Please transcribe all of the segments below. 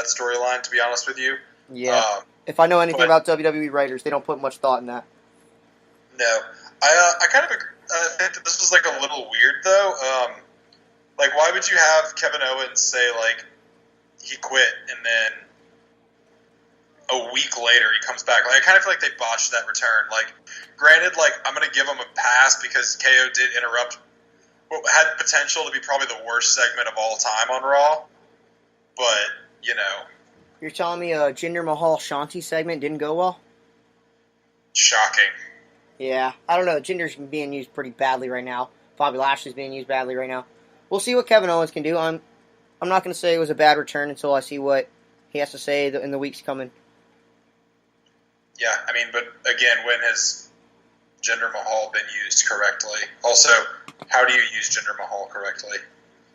storyline, to be honest with you. Yeah. If I know anything about WWE writers, they don't put much thought in that. No. I kind of think that this was, like, a little weird, though. Like, why would you have Kevin Owens say, like, he quit, and then a week later he comes back? Like, I kind of feel like they botched that return. Like, granted, like, I'm going to give him a pass because KO did interrupt what had potential to be probably the worst segment of all time on Raw. But, you know. You're telling me a Jinder Mahal Shanti segment didn't go well? Shocking. Yeah. I don't know. Jinder's being used pretty badly right now. Bobby Lashley's being used badly right now. We'll see what Kevin Owens can do. I'm not going to say it was a bad return until I see what he has to say in the weeks coming. Yeah, I mean, but again, when has Jinder Mahal been used correctly? Also, how do you use Jinder Mahal correctly?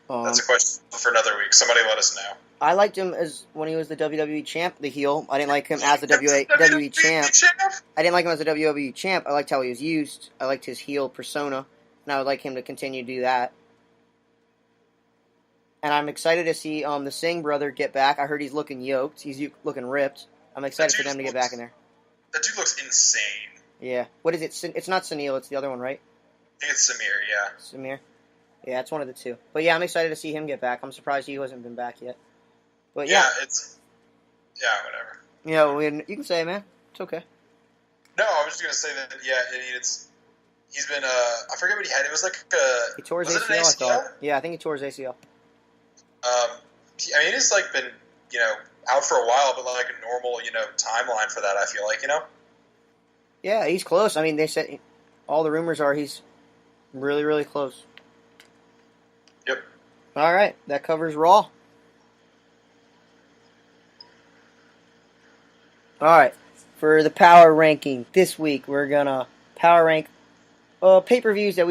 That's a question for another week. Somebody let us know. I liked him as when he was the WWE champ, the heel. I didn't like him as the WWE champ. I didn't like him as the WWE champ. I liked how he was used. I liked his heel persona, and I would like him to continue to do that. And I'm excited to see the Singh brother get back. I heard he's looking yoked. He's looking ripped. I'm excited for them to get back in there. That dude looks insane. Yeah. What is it? It's not Sunil. It's the other one, right? I think it's Samir, yeah. Samir? Yeah, it's one of the two. But yeah, I'm excited to see him get back. I'm surprised he hasn't been back yet. But yeah. Yeah, whatever. Yeah, you can say it, man. It's okay. No, I was just going to say that, yeah, he's been, I forget what he had. It was like he tore his ACL, I thought. Yeah, I think he tore his ACL. I mean, he's, like, been, out for a while, but, like, a normal, timeline for that, I feel like, Yeah, he's close. I mean, they said, all the rumors are he's really, really close. Yep. All right, that covers Raw. All right, for the power ranking this week, we're gonna power rank pay-per-views that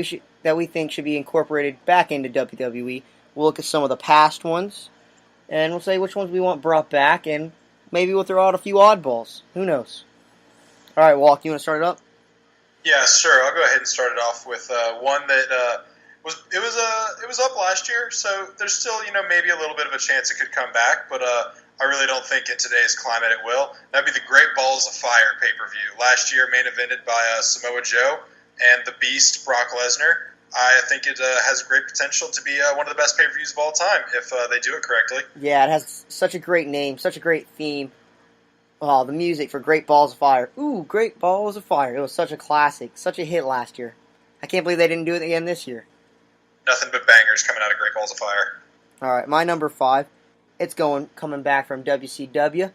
we think should be incorporated back into WWE. We'll look at some of the past ones, and we'll say which ones we want brought back, and maybe we'll throw out a few oddballs. Who knows? All right, Walk, you want to start it up? Yeah, sure. I'll go ahead and start it off with one that was up last year, so there's still maybe a little bit of a chance it could come back, but I really don't think in today's climate it will. That'd be the Great Balls of Fire pay-per-view. Last year, main evented by Samoa Joe and the Beast Brock Lesnar. I think it has great potential to be one of the best pay-per-views of all time if they do it correctly. Yeah, it has such a great name, such a great theme. Oh, the music for Great Balls of Fire. Ooh, Great Balls of Fire. It was such a classic, such a hit last year. I can't believe they didn't do it again this year. Nothing but bangers coming out of Great Balls of Fire. All right, my number 5. It's coming back from WCW.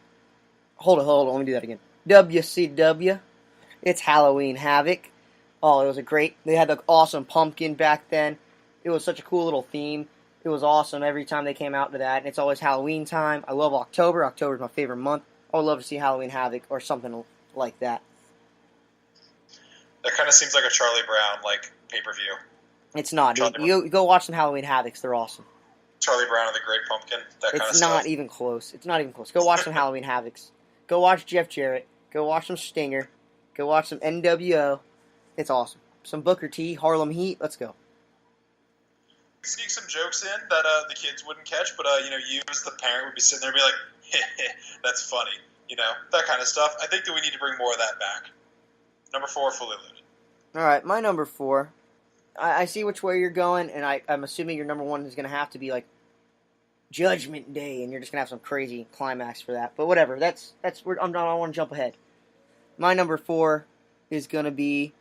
Hold on, let me do that again. WCW. It's Halloween Havoc. Oh, it was they had the awesome pumpkin back then. It was such a cool little theme. It was awesome every time they came out to that. And it's always Halloween time. I love October. October is my favorite month. I would love to see Halloween Havoc or something like that. That kind of seems like a Charlie Brown, pay-per-view. It's not, dude. You go watch some Halloween Havocs. They're awesome. Charlie Brown and the Great Pumpkin, that kind of stuff. It's not even close. It's not even close. Go watch some Halloween Havocs. Go watch Jeff Jarrett. Go watch some Stinger. Go watch some NWO. It's awesome. Some Booker T, Harlem Heat. Let's go. Sneak some jokes in that the kids wouldn't catch, but you as the parent would be sitting there and be like, that's funny. That kind of stuff. I think that we need to bring more of that back. Number 4, fully loaded. All right, my number 4. I see which way you're going, and I'm assuming your number 1 is going to have to be like Judgment Day, and you're just going to have some crazy climax for that. But whatever, I don't want to jump ahead. My number 4 is going to be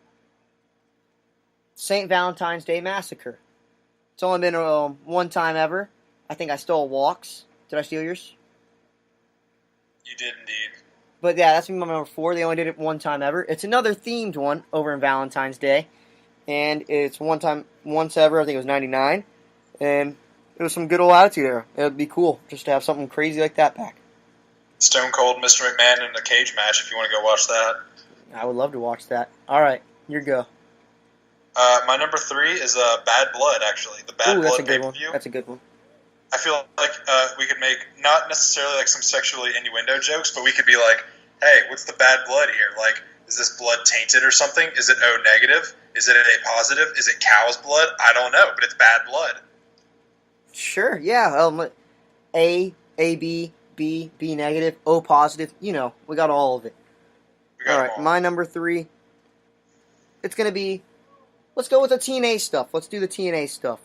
St. Valentine's Day Massacre. It's only been one time ever. I think I stole Walk's. Did I steal yours? You did indeed. But yeah, that's my number 4. They only did it one time ever. It's another themed one over in Valentine's Day. And it's once ever. I think it was 99. And it was some good old attitude era. It would be cool just to have something crazy like that back. Stone Cold Mr. McMahon in a cage match if you want to go watch that. I would love to watch that. All right, your go. My number 3 is Bad Blood, actually. The Bad Blood pay-per-view. That's a good one. I feel like we could make not necessarily like some sexually innuendo jokes, but we could be like, hey, what's the bad blood here? Like, is this blood tainted or something? Is it O negative? Is it A positive? Is it cow's blood? I don't know, but it's bad blood. Sure, yeah. A, AB, B negative, O positive. You know, we got all of it. We got All them right, all. my number 3. It's gonna be. Let's go with the TNA stuff. Let's do the TNA stuff.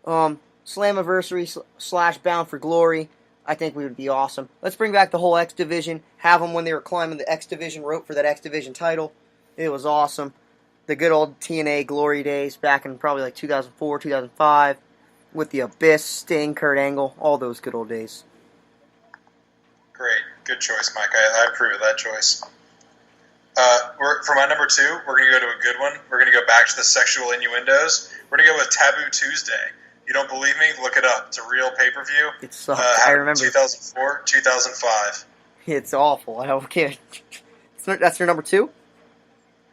Slammiversary / Bound for Glory. I think we would be awesome. Let's bring back the whole X Division. Have them when they were climbing the X Division rope for that X Division title. It was awesome. The good old TNA glory days back in probably like 2004, 2005. With the Abyss, Sting, Kurt Angle. All those good old days. Great. Good choice, Mike. I approve of that choice. For my number 2, we're going to go to a good one. We're going to go back to the sexual innuendos. We're going to go with Taboo Tuesday. You don't believe me? Look it up. It's a real pay-per-view. It sucked. I remember. 2004, 2005. It's awful. I don't care. That's your number 2?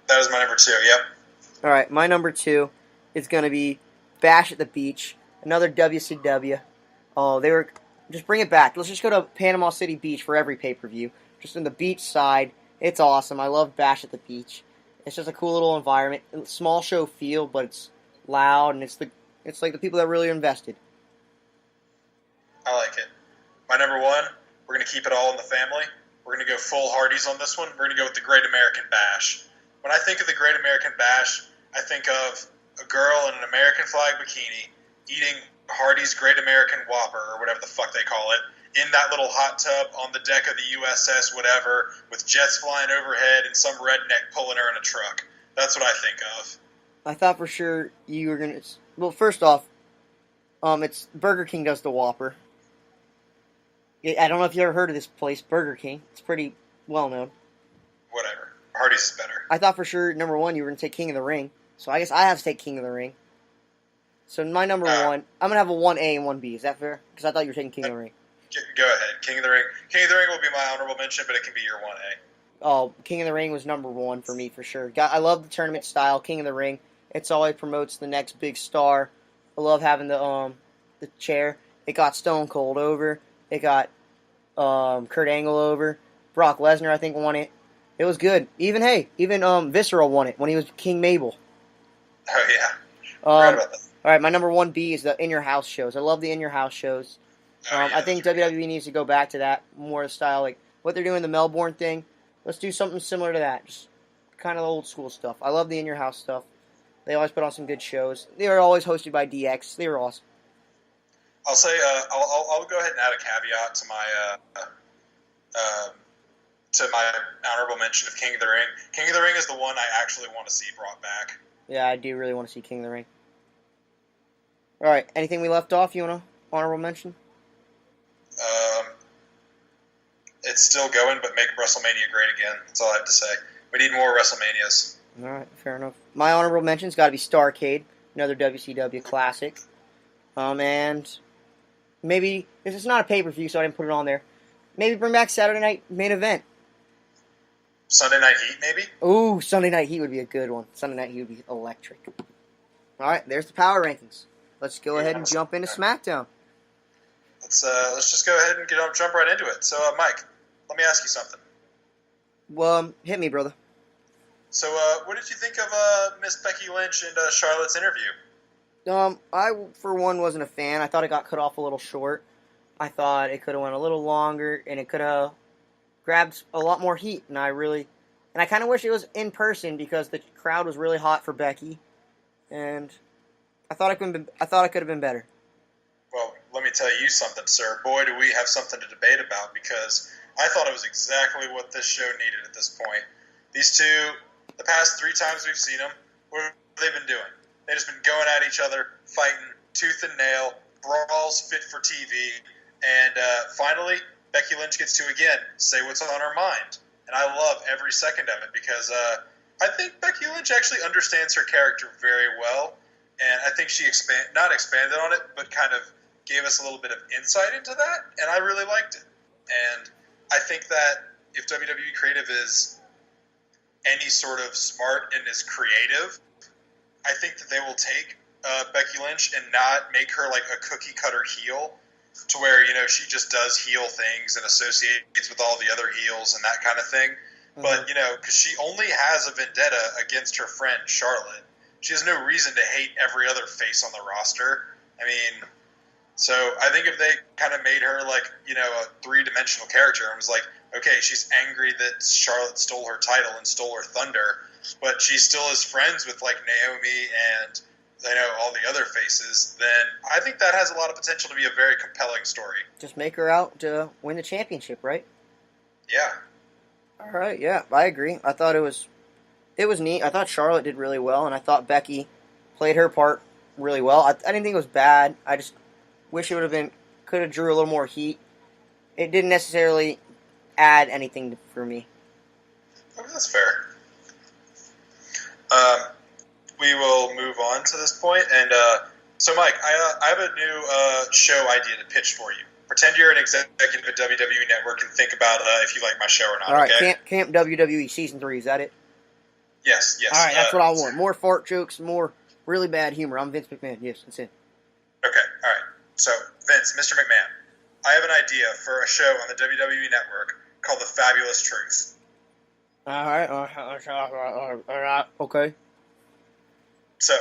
That was my number 2, yep. All right, my number 2 is going to be Bash at the Beach. Another WCW. Oh, they were... Just bring it back. Let's just go to Panama City Beach for every pay-per-view. Just in the beach side. It's awesome. I love Bash at the Beach. It's just a cool little environment. Small show feel, but it's loud, and it's like the people that really invested. I like it. My number 1, we're going to keep it all in the family. We're going to go full Hardys on this one. We're going to go with the Great American Bash. When I think of the Great American Bash, I think of a girl in an American flag bikini eating Hardy's Great American Whopper, or whatever the fuck they call it, in that little hot tub on the deck of the USS whatever, with jets flying overhead and some redneck pulling her in a truck. That's what I think of. I thought for sure you were going to... Well, first off, it's Burger King does the Whopper. I don't know if you ever heard of this place, Burger King. It's pretty well known. Whatever. Hardy's is better. I thought for sure, number 1, you were going to take King of the Ring. So I guess I have to take King of the Ring. So my number 1, I'm going to have a 1A and 1B. Is that fair? Because I thought you were taking King of the Ring. Go ahead. King of the Ring. King of the Ring will be my honorable mention, but it can be your 1A. Oh, King of the Ring was number 1 for me, for sure. I love the tournament style, King of the Ring. It's always promotes the next big star. I love having the chair. It got Stone Cold over. It got Kurt Angle over. Brock Lesnar, I think, won it. It was good. Even Visceral won it when he was King Mabel. Oh, yeah. Forgot about that. All right, my number 1B is the in-your-house shows. I love the in-your-house shows. Yeah, I think WWE needs to go back to that more style, like what they're doing the Melbourne thing. Let's do something similar to that, just kind of the old school stuff. I love the in-your-house stuff. They always put on some good shows. They were always hosted by DX. They were awesome. I'll say I'll go ahead and add a caveat to my honorable mention of King of the Ring. King of the Ring is the one I actually want to see brought back. Yeah, I do really want to see King of the Ring. All right, anything we left off you want to honorable mention? It's still going, but make WrestleMania great again. That's all I have to say. We need more WrestleManias. All right, fair enough. My honorable mention's got to be Starrcade, another WCW classic. And maybe, this is not a pay-per-view, so I didn't put it on there. Maybe bring back Saturday Night Main Event. Sunday Night Heat, maybe? Ooh, Sunday Night Heat would be a good one. Sunday Night Heat would be electric. All right, there's the power rankings. Let's go ahead and jump into SmackDown. Let's just go ahead and jump right into it. So, Mike, let me ask you something. Well, hit me, brother. So, what did you think of Miss Becky Lynch and Charlotte's interview? I, for one, wasn't a fan. I thought it got cut off a little short. I thought it could have went a little longer, and it could have grabbed a lot more heat. And I kind of wish it was in person because the crowd was really hot for Becky, and I thought it could have been better. Well, let me tell you something, sir. Boy, do we have something to debate about, because I thought it was exactly what this show needed at this point. These two, the past 3 times we've seen them, what have they been doing? They've just been going at each other, fighting tooth and nail, brawls fit for TV, and finally, Becky Lynch gets to, again, say what's on her mind. And I love every second of it, because I think Becky Lynch actually understands her character very well, and I think she not expanded on it, but kind of gave us a little bit of insight into that, and I really liked it. And I think that if WWE Creative is any sort of smart and is creative, I think that they will take Becky Lynch and not make her like a cookie-cutter heel, to where, she just does heel things and associates with all the other heels and that kind of thing. Mm-hmm. But, because she only has a vendetta against her friend Charlotte. She has no reason to hate every other face on the roster. I mean, So I think if they kind of made her like, a three-dimensional character and was like, okay, she's angry that Charlotte stole her title and stole her thunder, but she still is friends with like Naomi and all the other faces, then I think that has a lot of potential to be a very compelling story. Just make her out to win the championship, right? Yeah. All right, yeah, I agree. I thought it was neat. I thought Charlotte did really well, and I thought Becky played her part really well. I didn't think it was bad. I just wish it could have drew a little more heat. It didn't necessarily add anything for me. Okay, that's fair. We will move on to this point, and so Mike, I have a new show idea to pitch for you. Pretend you're an executive at WWE Network and think about if you like my show or not. All right, okay? Camp WWE Season 3, is that it? Yes. All right, that's what I want. More fart jokes, more really bad humor. I'm Vince McMahon. Yes, that's it. Okay, all right. So, Vince, Mr. McMahon, I have an idea for a show on the WWE Network called The Fabulous Truth. All right. Okay. So,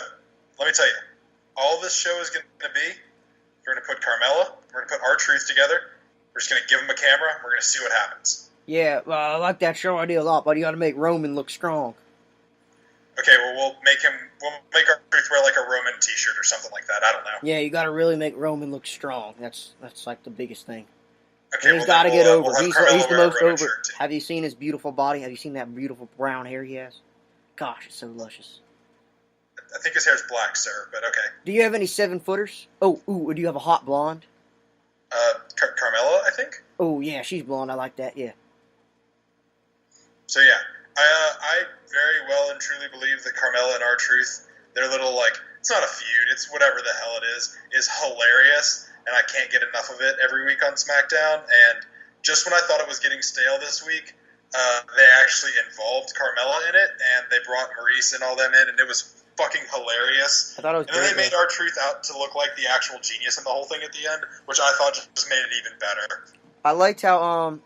let me tell you, all this show is going to be, we're going to put Carmella, we're going to put R-Truth together, we're just going to give them a camera, we're going to see what happens. Yeah, I like that show idea a lot, but you got to make Roman look strong. Okay, well, we'll make R-Truth wear like a Roman t-shirt or something like that, I don't know. Yeah, you got to really make Roman look strong. That's like the biggest thing. Okay, and he's got to get over. We'll he's the most over. Have you seen his beautiful body? Have you seen that beautiful brown hair he has? Gosh, it's so luscious. I think his hair's black, sir, but okay. Do you have any 7-footers? Oh, do you have a hot blonde? Carmella, I think? Oh, yeah, she's blonde. I like that, yeah. So, yeah, I very well and truly believe that Carmella and R-Truth, their little, it's not a feud, it's whatever the hell it is hilarious, and I can't get enough of it every week on SmackDown, and just when I thought it was getting stale this week, they actually involved Carmella in it, and they brought Maurice and all them in, and it was fucking hilarious. I thought it was and then they made R-Truth out to look like the actual genius in the whole thing at the end, which I thought just made it even better. I liked how,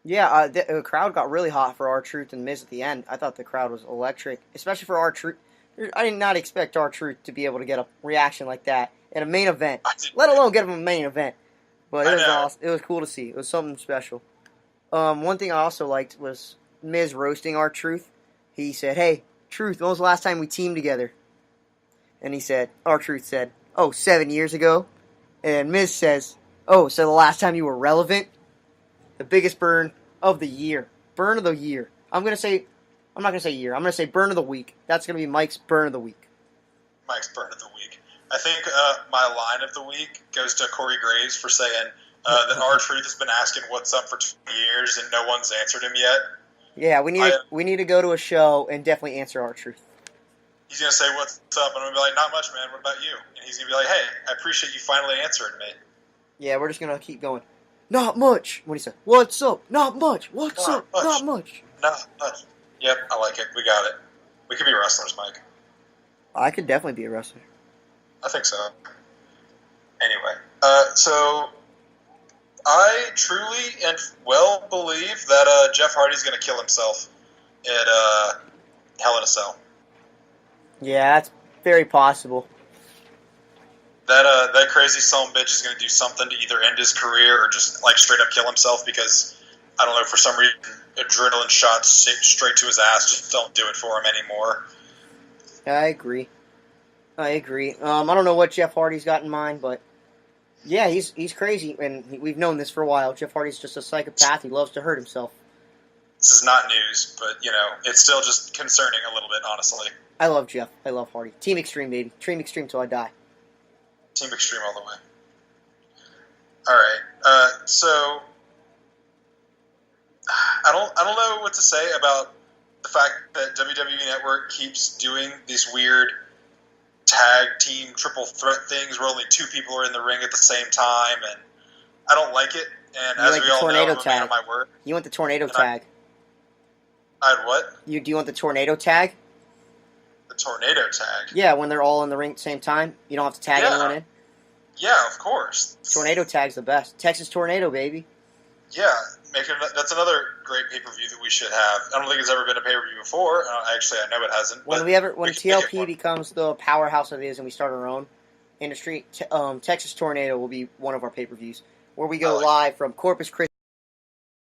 the crowd got really hot for R-Truth and Miz at the end. I thought the crowd was electric, especially for R-Truth. I did not expect R-Truth to be able to get a reaction like that in a main event, let alone get him a main event. But it was awesome. It was cool to see. It was something special. One thing I also liked was Miz roasting R-Truth. He said, "Hey, Truth, when was the last time we teamed together?" And R-Truth said, 7 years ago. And Miz says, "Oh, so the last time you were relevant?" The biggest burn of the year. Burn of the year. I'm not going to say year. I'm going to say burn of the week. That's going to be Mike's burn of the week. Mike's burn of the week. I think my line of the week goes to Corey Graves for saying that R-Truth has been asking what's up for 20 years and no one's answered him yet. Yeah, we need to go to a show and definitely answer R-Truth. He's going to say, "What's up?" And I'm going to be like, "Not much, man. What about you?" And he's going to be like, "Hey, I appreciate you finally answering me." Yeah, we're just going to keep going. "Not much." What do you say? "What's up?" "Not much." "What's up?" "Not much." Not much. Yep, I like it. We got it. We could be wrestlers, Mike. I could definitely be a wrestler. I think so. Anyway, so I truly and well believe that Jeff Hardy's going to kill himself at Hell in a Cell. Yeah, that's very possible. That crazy son of a bitch is going to do something to either end his career or just straight up kill himself because, I don't know, for some reason, adrenaline shots straight to his ass just don't do it for him anymore. I agree. I don't know what Jeff Hardy's got in mind, but yeah, he's crazy, and we've known this for a while. Jeff Hardy's just a psychopath. He loves to hurt himself. This is not news, but, it's still just concerning a little bit, honestly. I love Jeff. I love Hardy. Team Extreme, baby. Team Extreme till I die. Team Extreme all the way. All right. So I don't know what to say about the fact that WWE Network keeps doing these weird tag team triple threat things where only two people are in the ring at the same time, and I don't like it. And as we all know, I'm a man of my word. You want the tornado tag? I'd what? Do you want the tornado tag? The tornado tag? Yeah, when they're all in the ring at the same time. You don't have to tag anyone in. Yeah, of course. Tornado tag's the best. Texas Tornado, baby. Yeah, that's another great pay-per-view that we should have. I don't think it's ever been a pay-per-view before. Actually, I know it hasn't. When TLP becomes the powerhouse it is and we start our own, Industry. Texas Tornado will be one of our pay-per-views, where we go I like live from Corpus Christi.